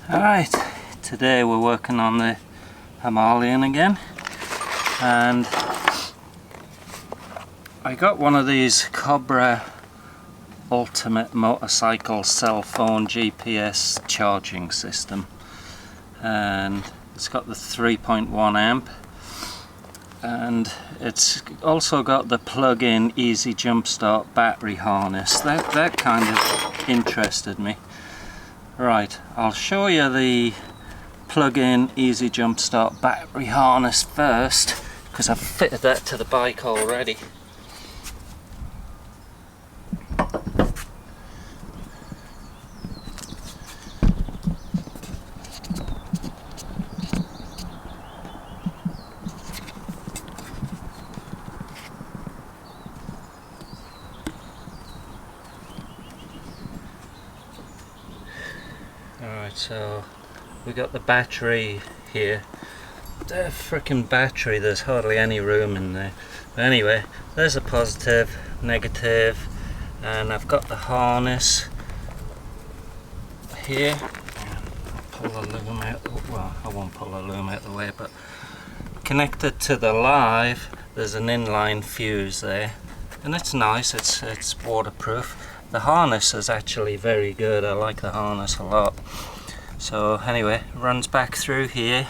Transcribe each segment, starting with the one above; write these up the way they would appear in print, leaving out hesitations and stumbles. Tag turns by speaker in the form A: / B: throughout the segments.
A: Alright, today we're working on the Himalayan again, and I got one of these Cobra Ultimate Motorcycle Cell Phone GPS charging system, and it's got the 3.1 amp, and it's also got the plug-in easy jump start battery harness. That kind of interested me. Right, I'll show you the plug-in easy jump start battery harness first, because I've fitted that to the bike already. Alright, so we got the battery here. The frickin' battery, there's hardly any room in there. But anyway, there's a positive, negative, and I've got the harness here. Pull the loom out, well, I won't pull the loom out of the way, but connected to the live, there's an inline fuse there. And it's nice, it's waterproof. The harness is actually very good. I like the harness a lot. So anyway, it runs back through here,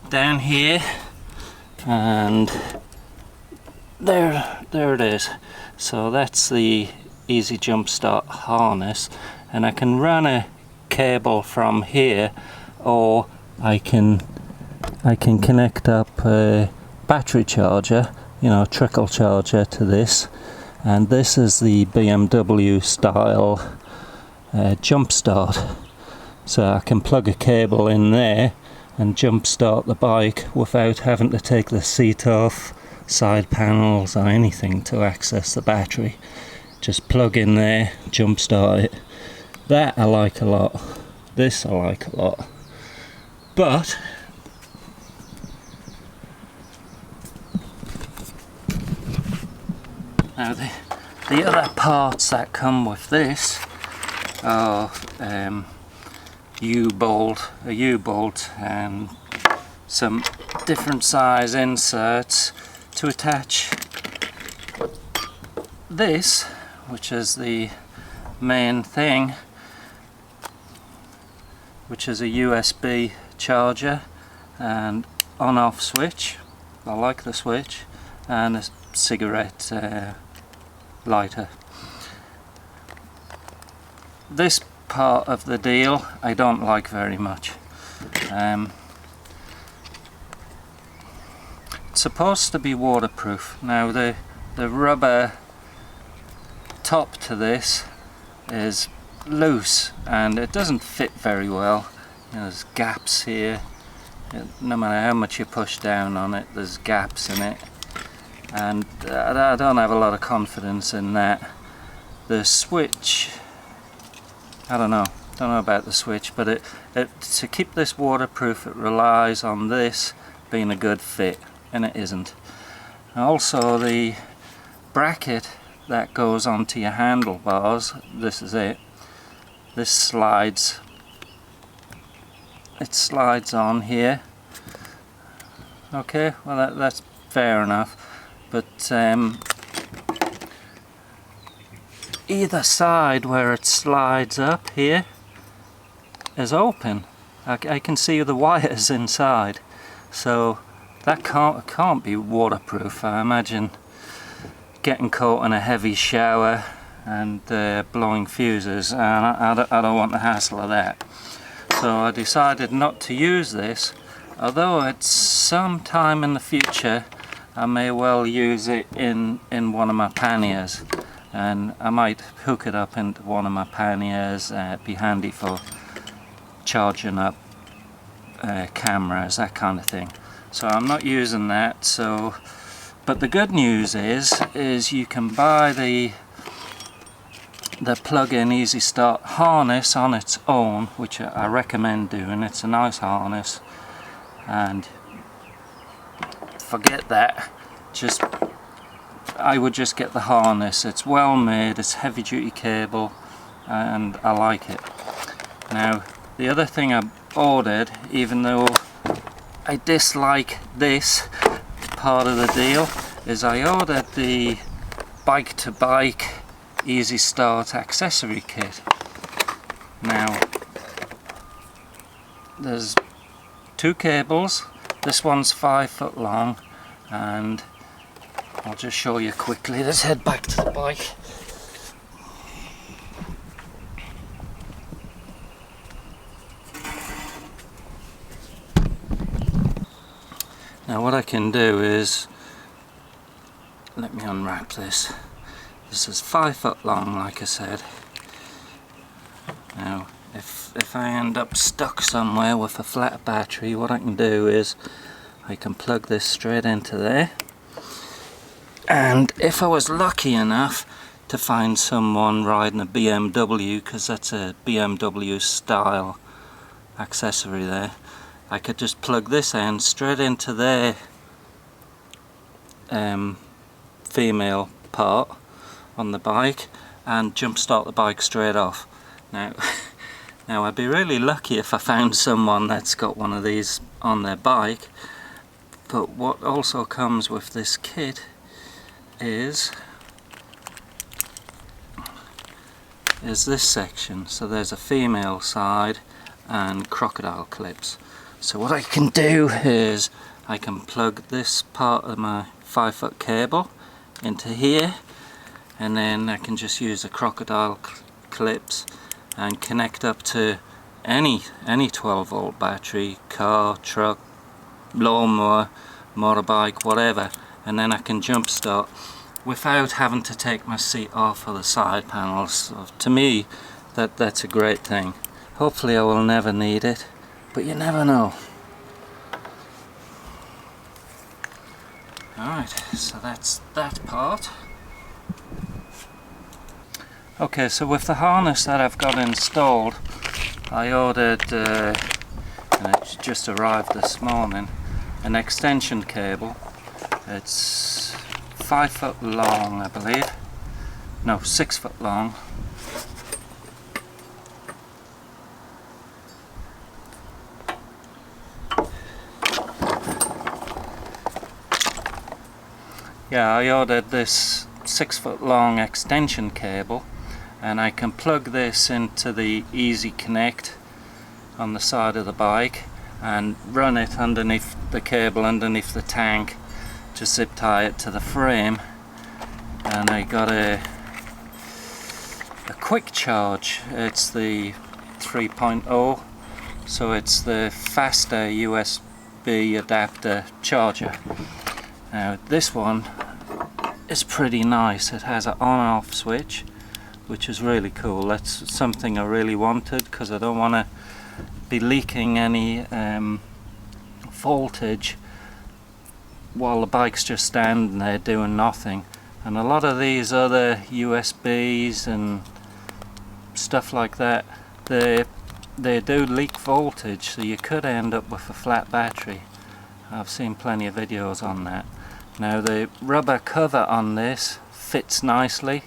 A: down here, and there it is. So that's the easy jump start harness, and I can run a cable from here, or I can connect up a battery charger, you know, trickle charger to this. And this is the BMW style jump start, so I can plug a cable in there and jump start the bike without having to take the seat off, side panels or anything to access the battery. Just plug in there, jump start it. That I like a lot. This I like a lot. But now the other parts that come with this are a U-bolt and some different size inserts to attach this, which is the main thing, which is a USB charger and on-off switch. I like the switch, and a cigarette lighter. This part of the deal I don't like very much. It's supposed to be waterproof. Now the rubber top to this is loose and it doesn't fit very well. You know, there's gaps here. No matter how much you push down on it, there's gaps in it. And I don't have a lot of confidence in that. The switch, I don't know about the switch, but to keep this waterproof, it relies on this being a good fit, and it isn't. And also the bracket that goes onto your handlebars, this is it. This slides. It slides on here. Okay, well that's fair enough. But either side where it slides up here is open. I can see the wires inside, so that can't be waterproof. I imagine getting caught in a heavy shower and blowing fuses, and I don't want the hassle of that. So I decided not to use this, although at some time in the future I may well use it in one of my panniers, and I might hook it up into one of my panniers. Be handy for charging up cameras, that kind of thing. So I'm not using that. So, but the good news is you can buy the plug-in easy start harness on its own, which I recommend doing. It's a nice harness, and forget that. I would just get the harness. It's well made, it's heavy duty cable, and I like it. Now the other thing I ordered, even though I dislike this part of the deal, is I ordered the bike-to-bike easy start accessory kit. Now there's 2 cables. This one's 5 foot long, and I'll just show you quickly. Let's head back to the bike. Now what I can do is, let me unwrap this. This is 5 foot long, like I said. Now if I end up stuck somewhere with a flat battery, what I can do is I can plug this straight into there, and if I was lucky enough to find someone riding a BMW, because that's a BMW style accessory there, I could just plug this end straight into their female part on the bike and jump start the bike straight off. Now I'd be really lucky if I found someone that's got one of these on their bike, but what also comes with this kit is this section. So there's a female side and crocodile clips. So what I can do is I can plug this part of my 5 foot cable into here, and then I can just use the crocodile clips and connect up to any 12 volt battery, car, truck, lawnmower, motorbike, whatever, and then I can jump start without having to take my seat off of the side panels. So to me, that's a great thing. Hopefully I will never need it, but you never know. Alright, so that's that part. Okay, so with the harness that I've got installed, I ordered, and it just arrived this morning, an extension cable. It's 5 foot long, I believe. No, 6 foot long. Yeah, I ordered this 6 foot long extension cable, and I can plug this into the Easy Connect on the side of the bike and run it underneath the cable, underneath the tank, to zip tie it to the frame. And I got a quick charge. It's the 3.0, so it's the faster USB adapter charger. Now this one is pretty nice. It has an on-off switch, which is really cool. That's something I really wanted, because I don't want to be leaking any voltage while the bike's just standing there doing nothing. And a lot of these other USBs and stuff like that, they do leak voltage, so you could end up with a flat battery. I've seen plenty of videos on that. Now the rubber cover on this fits nicely,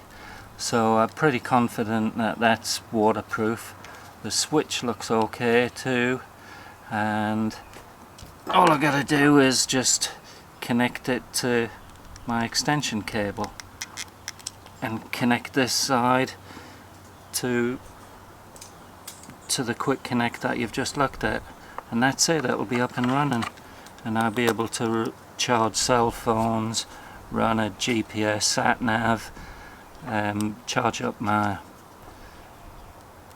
A: so I'm pretty confident that that's waterproof. The switch looks okay too, and all I gotta do is just connect it to my extension cable and connect this side to the quick connect that you've just looked at, and that's it. It'll be up and running, and I'll be able to charge cell phones, run a GPS sat nav, charge up my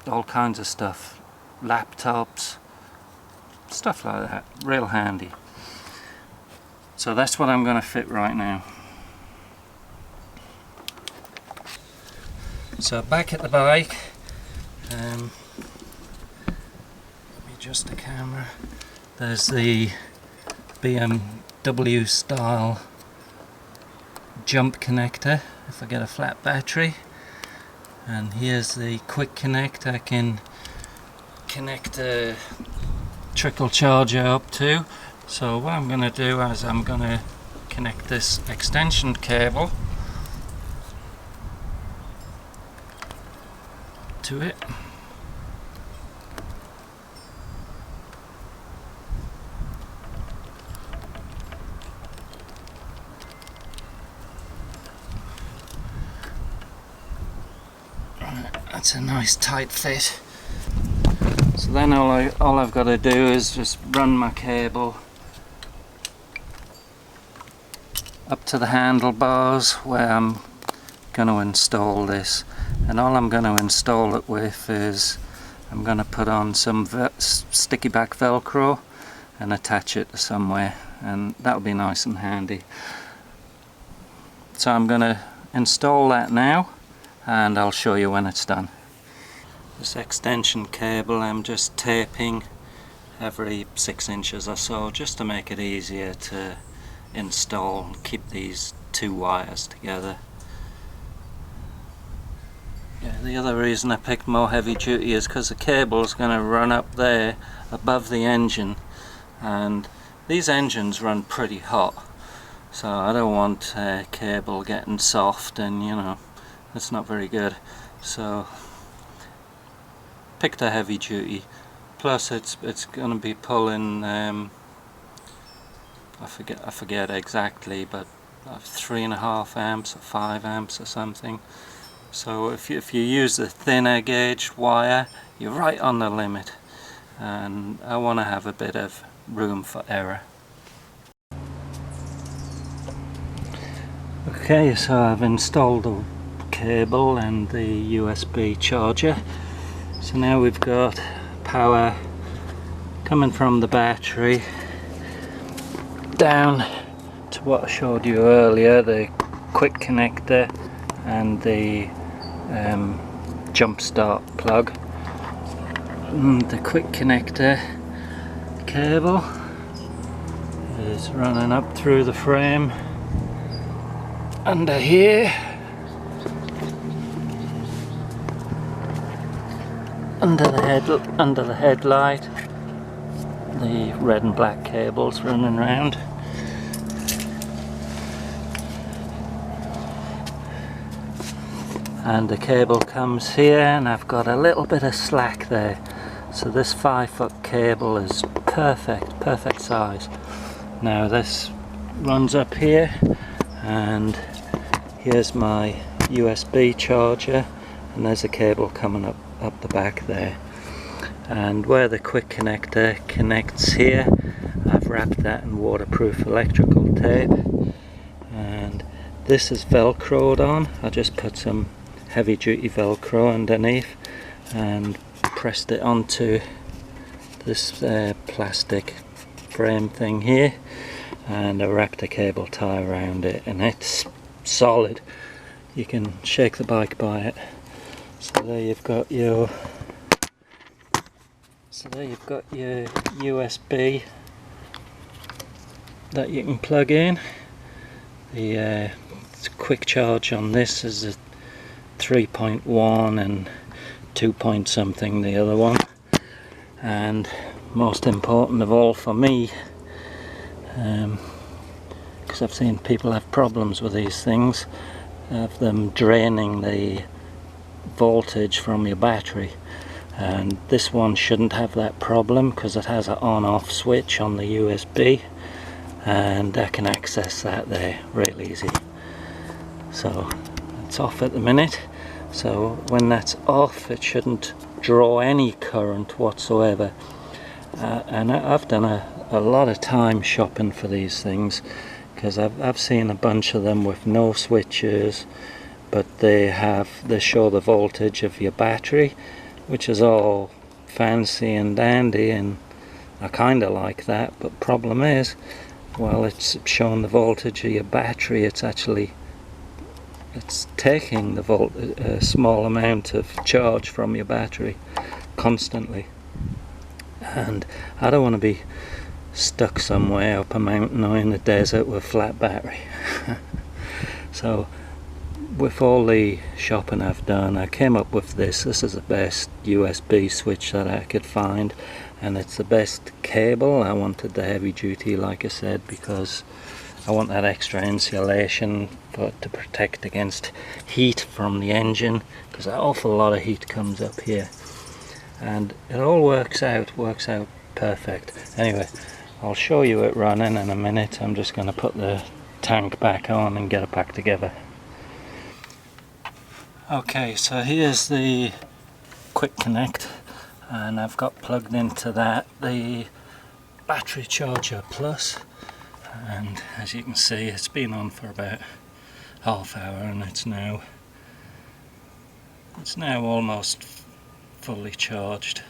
A: all kinds of stuff, laptops, stuff like that. Real handy. So that's what I'm going to fit right now. So back at the bike, let me adjust the camera. There's the BMW style jump connector if I get a flat battery, and here's the quick connect. I can connect a trickle charger up to. So what I'm going to do is I'm going to connect this extension cable to it. That's a nice tight fit. So then all I've got to do is just run my cable up to the handlebars where I'm going to install this, and all I'm going to install it with is I'm going to put on some sticky back velcro and attach it to somewhere, and that'll be nice and handy. So I'm going to install that now and I'll show you when it's done. This extension cable I'm just taping every 6 inches or so, just to make it easier to install and keep these two wires together. Yeah, the other reason I picked more heavy duty is because the cable is going to run up there above the engine, and these engines run pretty hot, so I don't want cable getting soft, and you know, that's not very good. So picked a heavy duty, plus it's going to be pulling I forget exactly, but 3.5 amps or 5 amps or something. So if you use the thinner gauge wire, you're right on the limit, and I want to have a bit of room for error. Okay, so I've installed the cable and the USB charger. So now we've got power coming from the battery down to what I showed you earlier, the quick connector and the jump start plug. The quick connector cable is running up through the frame under here, under the headlight. The red and black cables running around. And the cable comes here, and I've got a little bit of slack there, so this 5-foot cable is perfect size. Now this runs up here, and here's my USB charger, and there's a cable coming up the back there, and where the quick connector connects here, I've wrapped that in waterproof electrical tape, and this is velcroed on. I just put some heavy duty velcro underneath and pressed it onto this plastic frame thing here, and I wrapped a cable tie around it, and it's solid. You can shake the bike by it. So there you've got your USB that you can plug in. The quick charge on this is a 3.1 and 2 point something the other one, and most important of all for me, because I've seen people have problems with these things, of them draining the voltage from your battery, and this one shouldn't have that problem because it has an on-off switch on the USB, and I can access that there real easy. So it's off at the minute, so when that's off it shouldn't draw any current whatsoever. And I've done a lot of time shopping for these things, because I've seen a bunch of them with no switches, but they show the voltage of your battery, which is all fancy and dandy, and I kind of like that. But problem is, while it's showing the voltage of your battery, it's taking a small amount of charge from your battery constantly, and I don't want to be stuck somewhere up a mountain or in the desert with a flat battery. So with all the shopping I've done, I came up with this. This is the best USB switch that I could find, and it's the best cable. I wanted the heavy duty, like I said, because I want that extra insulation to protect against heat from the engine, because an awful lot of heat comes up here, and it all works out perfect. Anyway, I'll show you it running in a minute. I'm just going to put the tank back on and get it back together. Okay, so here's the quick connect, and I've got plugged into that the battery charger plus, and as you can see it's been on for about half hour and it's now almost fully charged.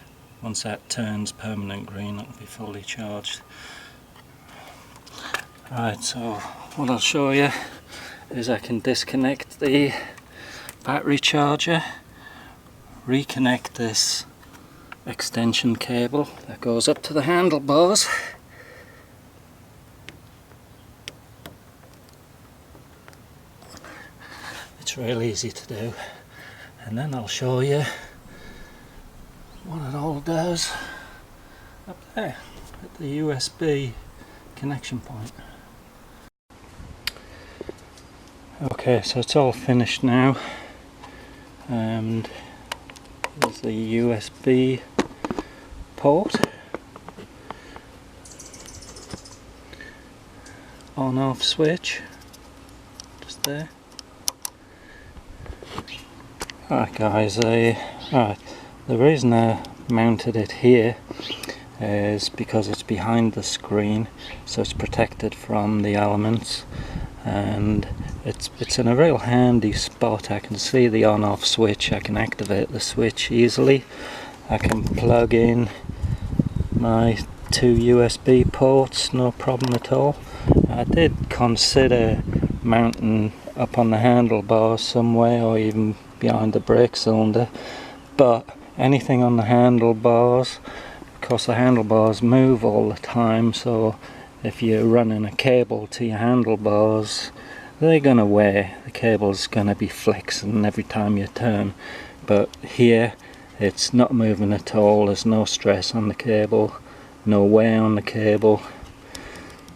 A: Once that turns permanent green it'll be fully charged. Right, so what I'll show you is I can disconnect the battery charger, reconnect this extension cable that goes up to the handlebars, it's real easy to do, and then I'll show you what it all does up there at the USB connection point. Okay, so it's all finished now, and there's the USB port, on off switch, just there. Alright guys, the reason I mounted it here is because it's behind the screen, so it's protected from the elements, and it's in a real handy spot. I can see the on-off switch, I can activate the switch easily, I can plug in my 2 USB ports, no problem at all. I did consider mounting up on the handlebars somewhere, or even behind the brake cylinder, but anything on the handlebars, because the handlebars move all the time, so if you're running a cable to your handlebars, they're gonna wear, the cable's gonna be flexing every time you turn. But here it's not moving at all, there's no stress on the cable, no wear on the cable,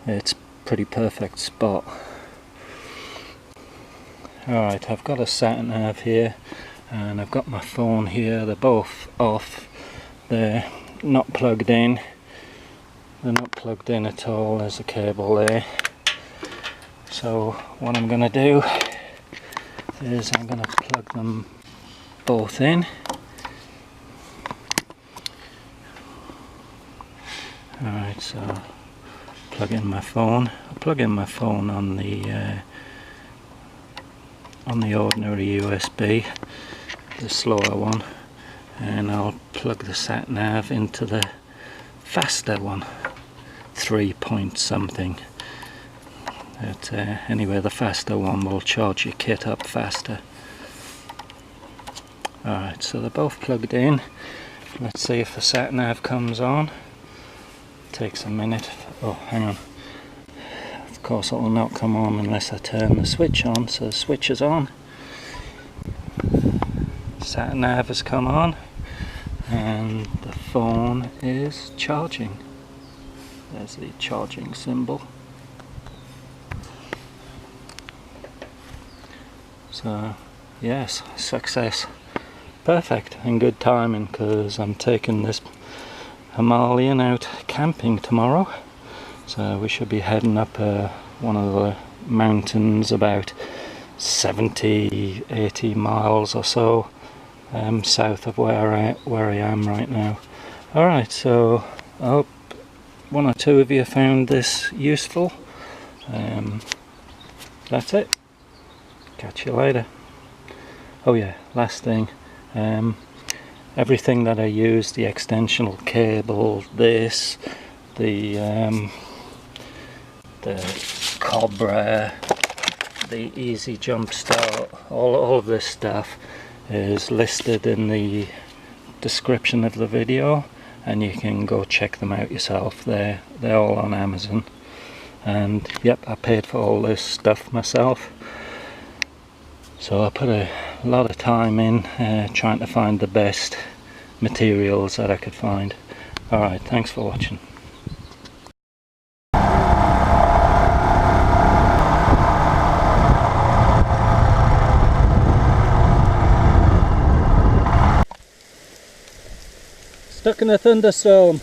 A: it's pretty perfect spot. Alright, I've got a sat nav here and I've got my phone here, they're both off, they're not plugged in, at all, there's a cable there. So what I'm going to do is I'm going to plug them both in. Alright, so plug in my phone. I'll plug in my phone on the ordinary USB, the slower one, and I'll plug the sat nav into the faster one, 3 point something. But anyway, the faster one will charge your kit up faster. Alright, so they're both plugged in. Let's see if the sat nav comes on. Takes a minute. Oh, hang on. Of course it will not come on unless I turn the switch on, so the switch is on. Sat nav has come on and the phone is charging. There's the charging symbol. So yes, success. Perfect, and good timing because I'm taking this Himalayan out camping tomorrow. So we should be heading up one of the mountains about 70-80 miles or so south of where I am right now. Alright, so I hope one or two of you found this useful. That's it. Catch you later. Oh yeah, last thing, everything that I use, the extensional cable, this, the Cobra, the Easy Jump Start, all of this stuff is listed in the description of the video, and you can go check them out yourself. They're all on Amazon, and yep, I paid for all this stuff myself. So I put a lot of time in trying to find the best materials that I could find. Alright, thanks for watching. Stuck in a thunderstorm.